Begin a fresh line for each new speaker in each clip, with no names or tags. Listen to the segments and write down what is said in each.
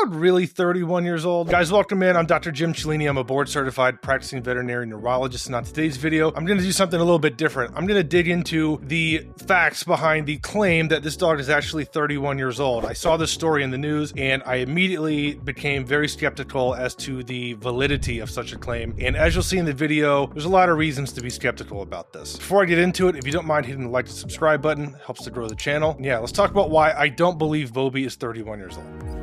dog really 31 years old? Guys, welcome in. I'm Dr. Jim Cellini. I'm a board-certified practicing veterinary neurologist, and on today's video, I'm going to do something a little bit different. I'm going to dig into the facts behind the claim that this dog is actually 31 years old. I saw this story in the news, and I immediately became very skeptical as to the validity of such a claim. And as you'll see in the video, there's a lot of reasons to be skeptical about this. Before I get into it, if you don't mind hitting the like and subscribe button, it helps to grow the channel. And yeah, let's talk about why I don't believe Bobi is 31 years old.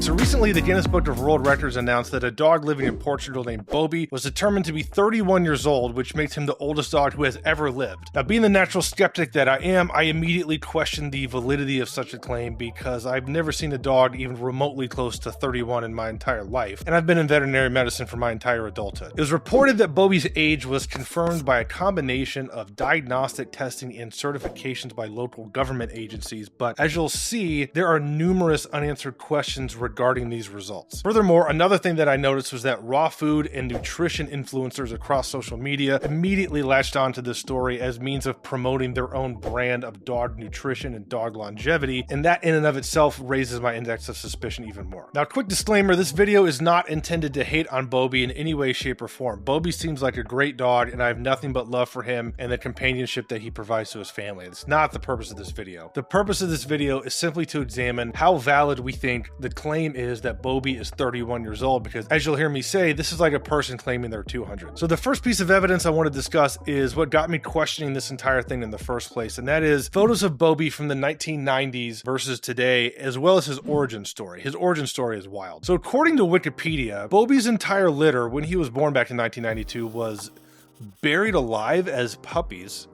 So recently, the Guinness Book of World Records announced that a dog living in Portugal named Bobi was determined to be 31 years old, which makes him the oldest dog who has ever lived. Now, being the natural skeptic that I am, I immediately questioned the validity of such a claim because I've never seen a dog even remotely close to 31 in my entire life, and I've been in veterinary medicine for my entire adulthood. It was reported that Bobi's age was confirmed by a combination of diagnostic testing and certifications by local government agencies, but as you'll see, there are numerous unanswered questions regarding these results. Furthermore, another thing that I noticed was that raw food and nutrition influencers across social media immediately latched onto this story as means of promoting their own brand of dog nutrition and dog longevity, and that in and of itself raises my index of suspicion even more. Now, quick disclaimer, this video is not intended to hate on Bobi in any way, shape, or form. Bobi seems like a great dog, and I have nothing but love for him and the companionship that he provides to his family. It's not the purpose of this video. The purpose of this video is simply to examine how valid we think the claim is that Bobi is 31 years old, because as you'll hear me say, this is like a person claiming they're 200. So the first piece of evidence I want to discuss is what got me questioning this entire thing in the first place, and that is photos of Bobi from the 1990s versus today, as well as his origin story. His origin story is wild. So according to Wikipedia, Bobi's entire litter when he was born back in 1992 was buried alive as puppies.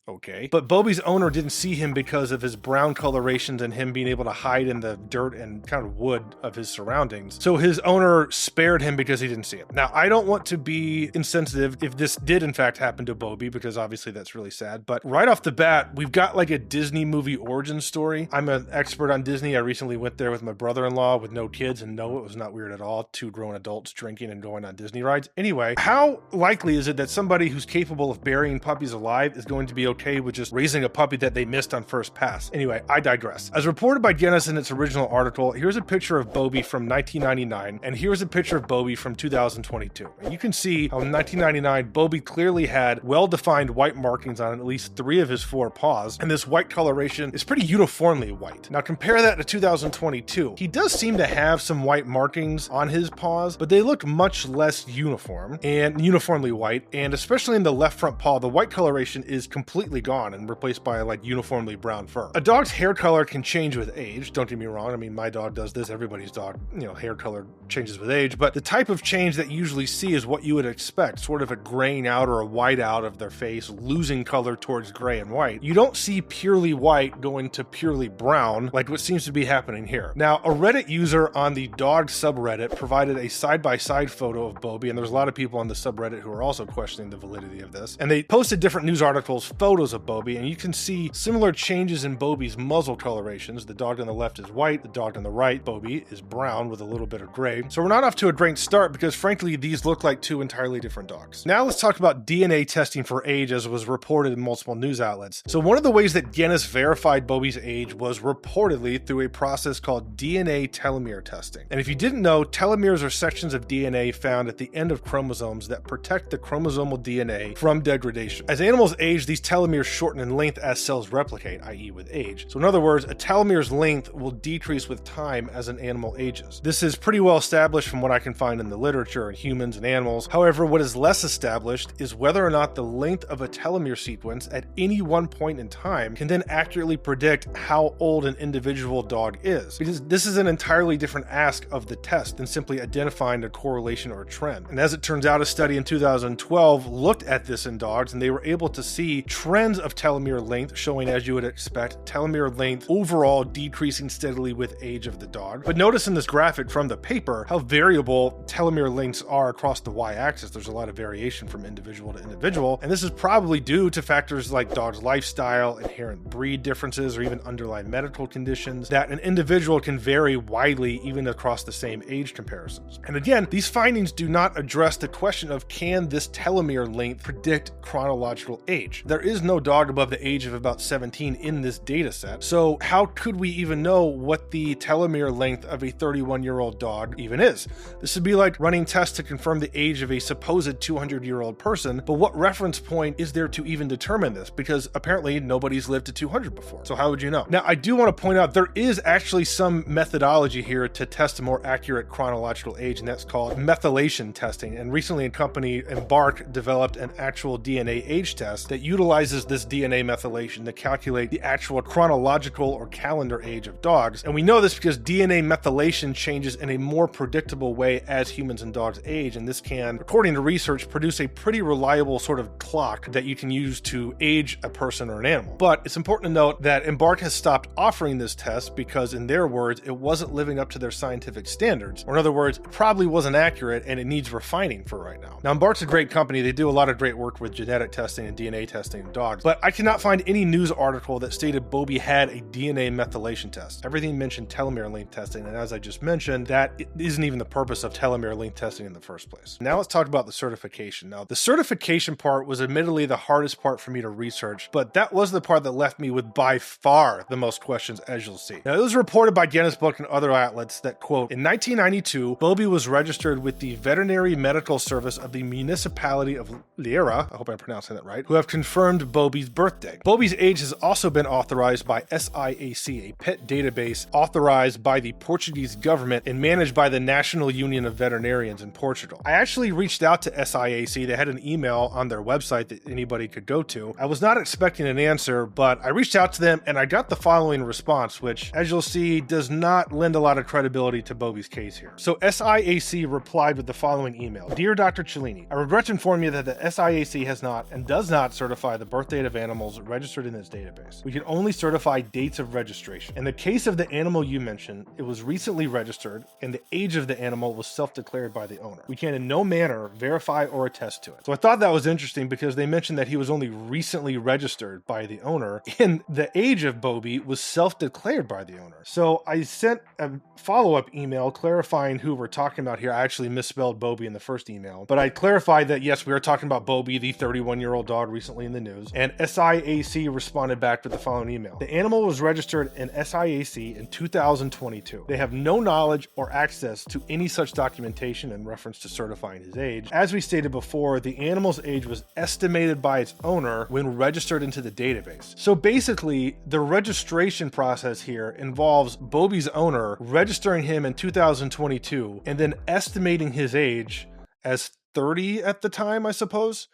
Okay. But Bobi's owner didn't see him because of his brown colorations and him being able to hide in the dirt and kind of wood of his surroundings. So his owner spared him because he didn't see him. Now, I don't want to be insensitive if this did in fact happen to Bobi, because obviously that's really sad. But right off the bat, we've got like a Disney movie origin story. I'm an expert on Disney. I recently went there with my brother-in-law with no kids, and no, it was not weird at all. Two grown adults drinking and going on Disney rides. Anyway, how likely is it that somebody who's capable of burying puppies alive is going to be okay with just raising a puppy that they missed on first pass? Anyway, I digress. As reported by Guinness in its original article, here's a picture of Bobi from 1999, and here's a picture of Bobi from 2022. And you can see how in 1999, Bobi clearly had well-defined white markings on at least 3 of his 4 paws, and this white coloration is pretty uniformly white. Now compare that to 2022. He does seem to have some white markings on his paws, but they look much less uniform and uniformly white, and especially in the left front paw, the white coloration is completely gone and replaced by like uniformly brown fur. A dog's hair color can change with age, don't get me wrong. I mean, my dog does this, everybody's dog, hair color changes with age, but the type of change that you usually see is what you would expect, sort of a graying out or a white out of their face, losing color towards gray and white. You don't see purely white going to purely brown like what seems to be happening here. Now, a Reddit user on the dog subreddit provided a side-by-side photo of Bobi, and there's a lot of people on the subreddit who are also questioning the validity of this, and they posted different news articles, photos of Bobi, and you can see similar changes in Bobi's muzzle colorations. The dog on the left is white, the dog on the right, Bobi, is brown with a little bit of gray. So we're not off to a great start because frankly, these look like 2 entirely different dogs. Now let's talk about DNA testing for age, as was reported in multiple news outlets. So one of the ways that Guinness verified Bobi's age was reportedly through a process called DNA telomere testing. And if you didn't know, telomeres are sections of DNA found at the end of chromosomes that protect the chromosomal DNA from degradation. As animals age, these telomeres shorten in length as cells replicate, i.e. with age. So in other words, a telomere's length will decrease with time as an animal ages. This is pretty well established from what I can find in the literature in humans and animals. However, what is less established is whether or not the length of a telomere sequence at any one point in time can then accurately predict how old an individual dog is. Because this is an entirely different ask of the test than simply identifying a correlation or a trend. And as it turns out, a study in 2012 looked at this in dogs, and they were able to see trends of telomere length showing, as you would expect, telomere length overall decreasing steadily with age of the dog. But notice in this graphic from the paper how variable telomere lengths are across the y-axis. There's a lot of variation from individual to individual, and this is probably due to factors like dog's lifestyle, inherent breed differences, or even underlying medical conditions that an individual can vary widely even across the same age comparisons. And again, these findings do not address the question of, can this telomere length predict chronological age? There is is no dog above the age of about 17 in this data set. So how could we even know what the telomere length of a 31-year-old dog even is? This would be like running tests to confirm the age of a supposed 200-year-old person, but what reference point is there to even determine this? Because apparently nobody's lived to 200 before. So how would you know? Now, I do want to point out there is actually some methodology here to test a more accurate chronological age, and that's called methylation testing. And recently a company, Embark, developed an actual DNA age test that utilizes this DNA methylation to calculate the actual chronological or calendar age of dogs. And we know this because DNA methylation changes in a more predictable way as humans and dogs age, and this can, according to research, produce a pretty reliable sort of clock that you can use to age a person or an animal. But it's important to note that Embark has stopped offering this test because, in their words, it wasn't living up to their scientific standards. Or in other words, it probably wasn't accurate and it needs refining for right now. Now, Embark's a great company. They do a lot of great work with genetic testing and DNA testing in dogs, but I cannot find any news article that stated Bobi had a DNA methylation test. Everything mentioned telomere length testing, and as I just mentioned, that isn't even the purpose of telomere length testing in the first place. Now let's talk about the certification. Now, the certification part was admittedly the hardest part for me to research, but that was the part that left me with by far the most questions, as you'll see. Now, it was reported by Guinness Book and other outlets that, quote, in 1992, Bobi was registered with the Veterinary Medical Service of the Municipality of Liera, I hope I'm pronouncing that right, who have confirmed Bobi's birthday. Bobi's age has also been authorized by SIAC, a pet database authorized by the Portuguese government and managed by the National Union of Veterinarians in Portugal. I actually reached out to SIAC. They had an email on their website that anybody could go to. I was not expecting an answer, but I reached out to them and I got the following response, which, as you'll see, does not lend a lot of credibility to Bobi's case here. So SIAC replied with the following email. Dear Dr. Cellini, I regret to inform you that the SIAC has not and does not certify the birth date of animals registered in this database. We can only certify dates of registration. In the case of the animal you mentioned, it was recently registered and the age of the animal was self-declared by the owner. We can in no manner verify or attest to it. So I thought that was interesting because they mentioned that he was only recently registered by the owner and the age of Bobi was self-declared by the owner. So I sent a follow-up email clarifying who we're talking about here. I actually misspelled Bobi in the first email, but I clarified that yes, we are talking about Bobi, the 31-year-old dog recently in the news, and SIAC responded back with the following email. The animal was registered in SIAC in 2022. They have no knowledge or access to any such documentation in reference to certifying his age. As we stated before, the animal's age was estimated by its owner when registered into the database. So basically, the registration process here involves Bobi's owner registering him in 2022 and then estimating his age as 30 at the time, I suppose.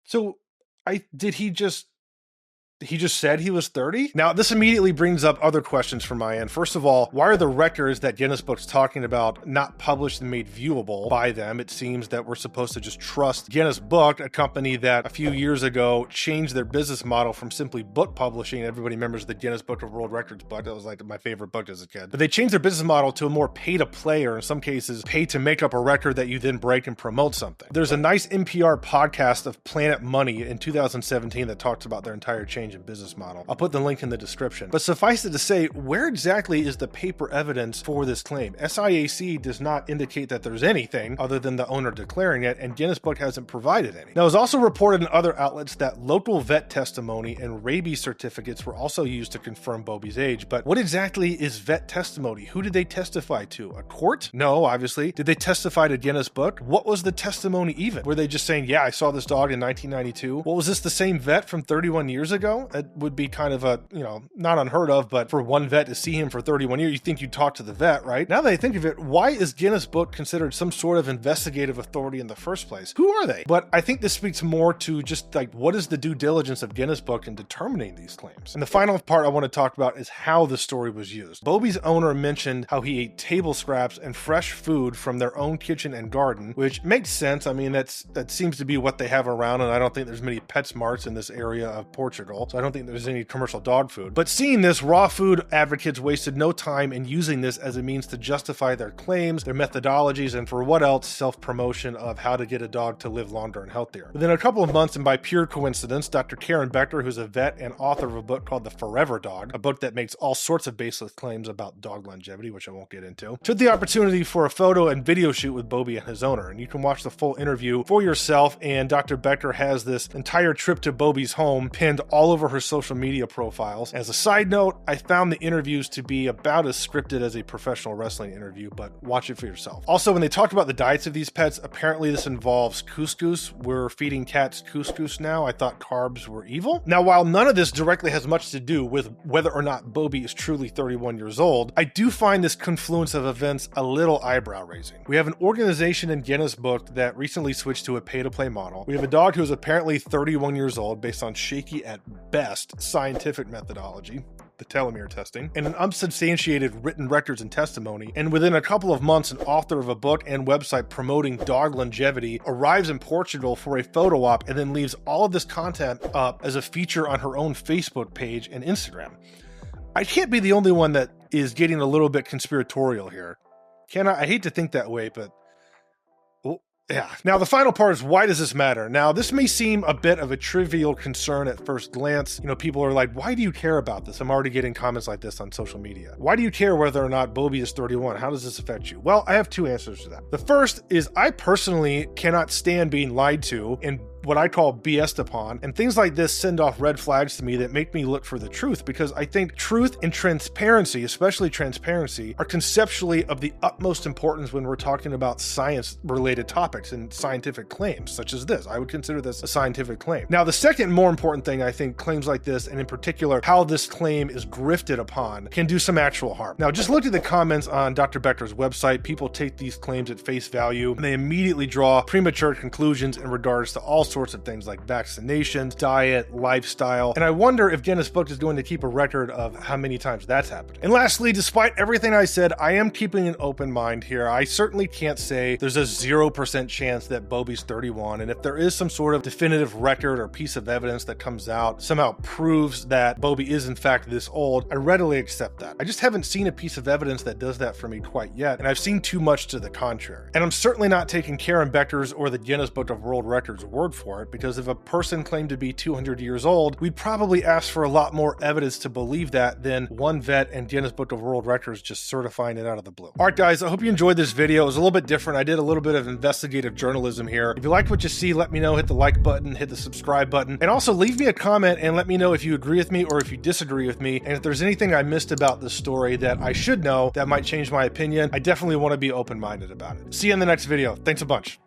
So he just said he was 30? Now, this immediately brings up other questions from my end. First of all, why are the records that Guinness Book's talking about not published and made viewable by them? It seems that we're supposed to just trust Guinness Book, a company that a few years ago changed their business model from simply book publishing. Everybody remembers the Guinness Book of World Records book. That was like my favorite book as a kid. But they changed their business model to a more pay-to-play, or in some cases, pay to make up a record that you then break and promote something. There's a nice NPR podcast of Planet Money in 2017 that talks about their entire change in business model. I'll put the link in the description. But suffice it to say, where exactly is the paper evidence for this claim? SIAC does not indicate that there's anything other than the owner declaring it, and Guinness Book hasn't provided any. Now, it was also reported in other outlets that local vet testimony and rabies certificates were also used to confirm Bobi's age. But what exactly is vet testimony? Who did they testify to? A court? No, obviously. Did they testify to Guinness Book? What was the testimony even? Were they just saying, yeah, I saw this dog in 1992? What was this, the same vet from 31 years ago? It would be kind of a, not unheard of, but for one vet to see him for 31 years, you think you'd talk to the vet, right? Now that I think of it, why is Guinness Book considered some sort of investigative authority in the first place? Who are they? But I think this speaks more to just like, what is the due diligence of Guinness Book in determining these claims? And the final part I want to talk about is how the story was used. Bobi's owner mentioned how he ate table scraps and fresh food from their own kitchen and garden, which makes sense. I mean, that seems to be what they have around, and I don't think there's many PetSmarts in this area of Portugal. commercial, so I don't think there's any commercial dog food. But seeing this, raw food advocates wasted no time in using this as a means to justify their claims, their methodologies, and for what else, self-promotion of how to get a dog to live longer and healthier. Within a couple of months, and by pure coincidence, Dr. Karen Becker, who's a vet and author of a book called The Forever Dog, a book that makes all sorts of baseless claims about dog longevity, which I won't get into, took the opportunity for a photo and video shoot with Bobi and his owner. And you can watch the full interview for yourself, and Dr. Becker has this entire trip to Bobi's home pinned all over her social media profiles. As a side note, I found the interviews to be about as scripted as a professional wrestling interview, but watch it for yourself. Also, when they talked about the diets of these pets, apparently this involves couscous. We're feeding cats couscous now. I thought carbs were evil. Now, while none of this directly has much to do with whether or not Bobi is truly 31 years old, I do find this confluence of events a little eyebrow raising. We have an organization in Guinness Book that recently switched to a pay-to-play model. We have a dog who is apparently 31 years old based on shaky at best scientific methodology, the telomere testing, and an unsubstantiated written records and testimony. And within a couple of months, an author of a book and website promoting dog longevity arrives in Portugal for a photo op and then leaves all of this content up as a feature on her own Facebook page and Instagram. I can't be the only one that is getting a little bit conspiratorial here. Can I? I hate to think that way, but yeah. Now, the final part is, why does this matter? Now, this may seem a bit of a trivial concern at first glance. You know, people are like, why do you care about this? I'm already getting comments like this on social media. Why do you care whether or not Bobi is 31? How does this affect you? Well, I have two answers to that. The first is I personally cannot stand being lied to and what I call BS'd upon, and things like this send off red flags to me that make me look for the truth, because I think truth and transparency, especially transparency, are conceptually of the utmost importance when we're talking about science-related topics and scientific claims, such as this. I would consider this a scientific claim. Now, the second more important thing, I think, claims like this, and in particular, how this claim is grifted upon, can do some actual harm. Now, just look at the comments on Dr. Becker's website. People take these claims at face value, and they immediately draw premature conclusions in regards to all sorts of things like vaccinations, diet, lifestyle, and I wonder if Guinness Book is going to keep a record of how many times that's happened. And lastly, despite everything I said, I am keeping an open mind here. I certainly can't say there's a 0% chance that Bobi's 31, and if there is some sort of definitive record or piece of evidence that comes out, somehow proves that Bobi is in fact this old, I readily accept that. I just haven't seen a piece of evidence that does that for me quite yet, and I've seen too much to the contrary. And I'm certainly not taking Karen Becker's or the Guinness Book of World Records word for it, because if a person claimed to be 200 years old, we'd probably ask for a lot more evidence to believe that than one vet and Guinness Book of World Records just certifying it out of the blue. All right, guys, I hope you enjoyed this video. It was a little bit different. I did a little bit of investigative journalism here. If you like what you see, let me know. Hit the like button, hit the subscribe button, and also leave me a comment and let me know if you agree with me or if you disagree with me. And if there's anything I missed about this story that I should know that might change my opinion, I definitely want to be open-minded about it. See you in the next video. Thanks a bunch.